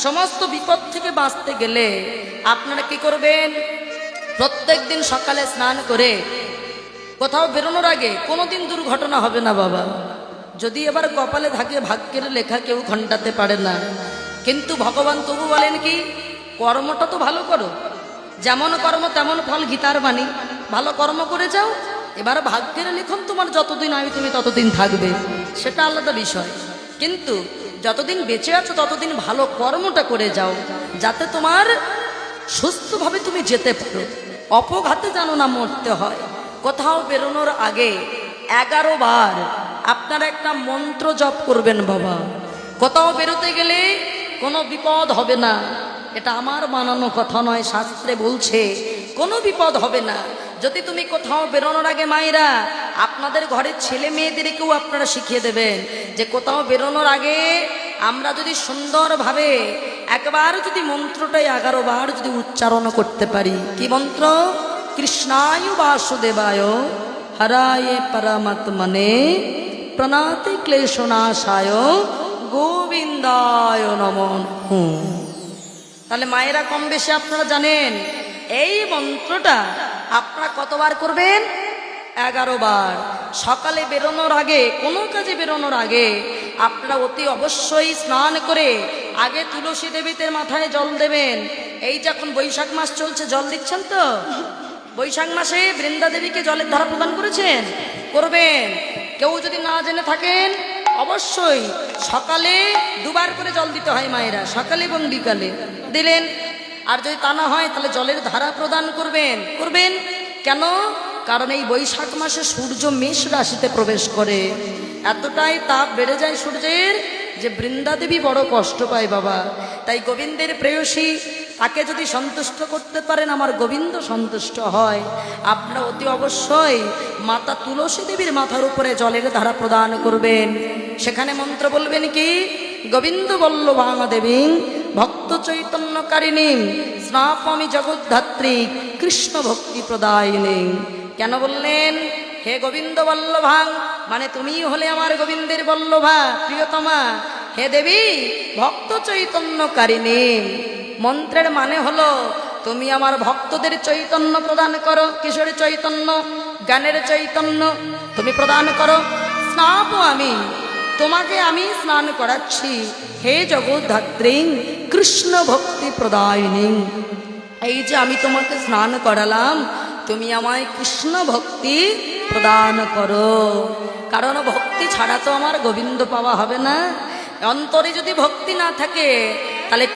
সমস্ত বিপদ থেকে বাঁচতে গেলে আপনারা কি করবেন? প্রত্যেক দিন সকালে স্নান করে কোথাও বেরোনোর আগে কোনোদিন দুর্ঘটনা হবে না বাবা। যদি এবার কপালে থাকে, ভাগ্যের লেখা কেউ ঘন্টাতে পারে না, কিন্তু ভগবান তবু বলেন কি, কর্মটা তো ভালো করো, যেমন কর্ম তেমন ফল, গীতার বাণী। ভালো কর্ম করে যাও, এবার ভাগ্যের লিখন তোমার যতদিন আয়ু তুমি ততদিন থাকবে, সেটা আলাদা বিষয়। কিন্তু যতদিন বেঁচে আছো ততদিন ভালো কর্মটা করে যাও, যাতে তোমার সুস্থভাবে তুমি যেতে পারো, অপঘাতে যেন না মরতে হয়। কোথাও বেরোনোর আগে 11 বার আপনারা একটা মন্ত্র জপ করবেন বাবা। কোথাও বেরোতে গেলে কোনো বিপদ হবে না, এটা আমার বানানো কথা নয়, শাস্ত্রে বলছে কোনো বিপদ হবে না। যদি তুমি কোথাও বেরোনোর আগে মায়েরা, আপনাদের ঘরের ছেলে মেয়েদেরকেও আপনারা শিখিয়ে দেবেন যে কোথাও বেরোনোর আগে আমরা যদি সুন্দরভাবে একবার যদি মন্ত্রটাই 11 বার যদি উচ্চারণ করতে পারি। কি মন্ত্র? কৃষ্ণায় বাসুদেবায় হরায় পরমাত্মনে প্রণাতি ক্লেশনাশায় গোবিন্দায় নমঃ। তাহলে মায়েরা কম বেশি আপনারা জানেন এই মন্ত্রটা আপনারা কতবার করবেন? 11 বার। সকালে বেরোনোর আগে, কোনো কাজে বেরোনোর আগে আপনারা অতি অবশ্যই স্নান করে আগে তুলসী দেবীদের মাথায় জল দেবেন। এই যে এখন বৈশাখ মাস চলছে, জল দিচ্ছেন তো? বৈশাখ মাসে বৃন্দা দেবীকে জলের ধারা প্রদান করেছেন, করবেন। কেউ যদি না জেনে থাকেন, অবশ্যই সকালে 2 বার করে জল দিতে হয় মায়েরা, সকালে এবং বিকালে দিলেন। আর যদি তা না হয় তাহলে জলের ধারা প্রদান করবেন। কেন? কারণ এই বৈশাখ মাসে সূর্য মেষ রাশিতে প্রবেশ করে, এতটাই তাপ বেড়ে যায় সূর্যের যে বৃন্দা দেবী বড় কষ্ট পায় বাবা। তাই গোবিন্দের প্রেয়সী, তাকে যদি সন্তুষ্ট করতে পারেন আমার গোবিন্দ সন্তুষ্ট হয়। আপনারা অতি অবশ্যই মাতা তুলসী দেবীর মাথার উপরে জলের ধারা প্রদান করবেন। সেখানে মন্ত্র বলবেন কি, গোবিন্দ বল্লভাং দেবী ভক্ত চৈতন্যকারিণী স্নাপমি জগদ্ধাত্রী কৃষ্ণ ভক্তি প্রদায়িনী। কেন বললেন হে গোবিন্দ বল্লভাং? মানে তুমি হলে আমার গোবিন্দের বল্লভা, প্রিয়তমা। হে দেবী ভক্ত চৈতন্যকারিণী, মন্ত্রের মানে হলো তুমি আমার ভক্তদের চৈতন্য প্রদান করো। কিশোর চৈতন্য, জ্ঞানের চৈতন্য তুমি প্রদান করো। স্নাপ আমি, তোমাকে আমি স্নান করাচ্ছি। হে জগদ্ধাত্রী কৃষ্ণ ভক্তি প্রদায়িনী, এই যে আমি তোমাকে স্নান করালাম, তুমি আমায় কৃষ্ণ ভক্তি প্রদান করো। কারণ ভক্তি ছাড়া তো আমার গোবিন্দ পাওয়া হবে না। অন্তরে যদি ভক্তি না থাকে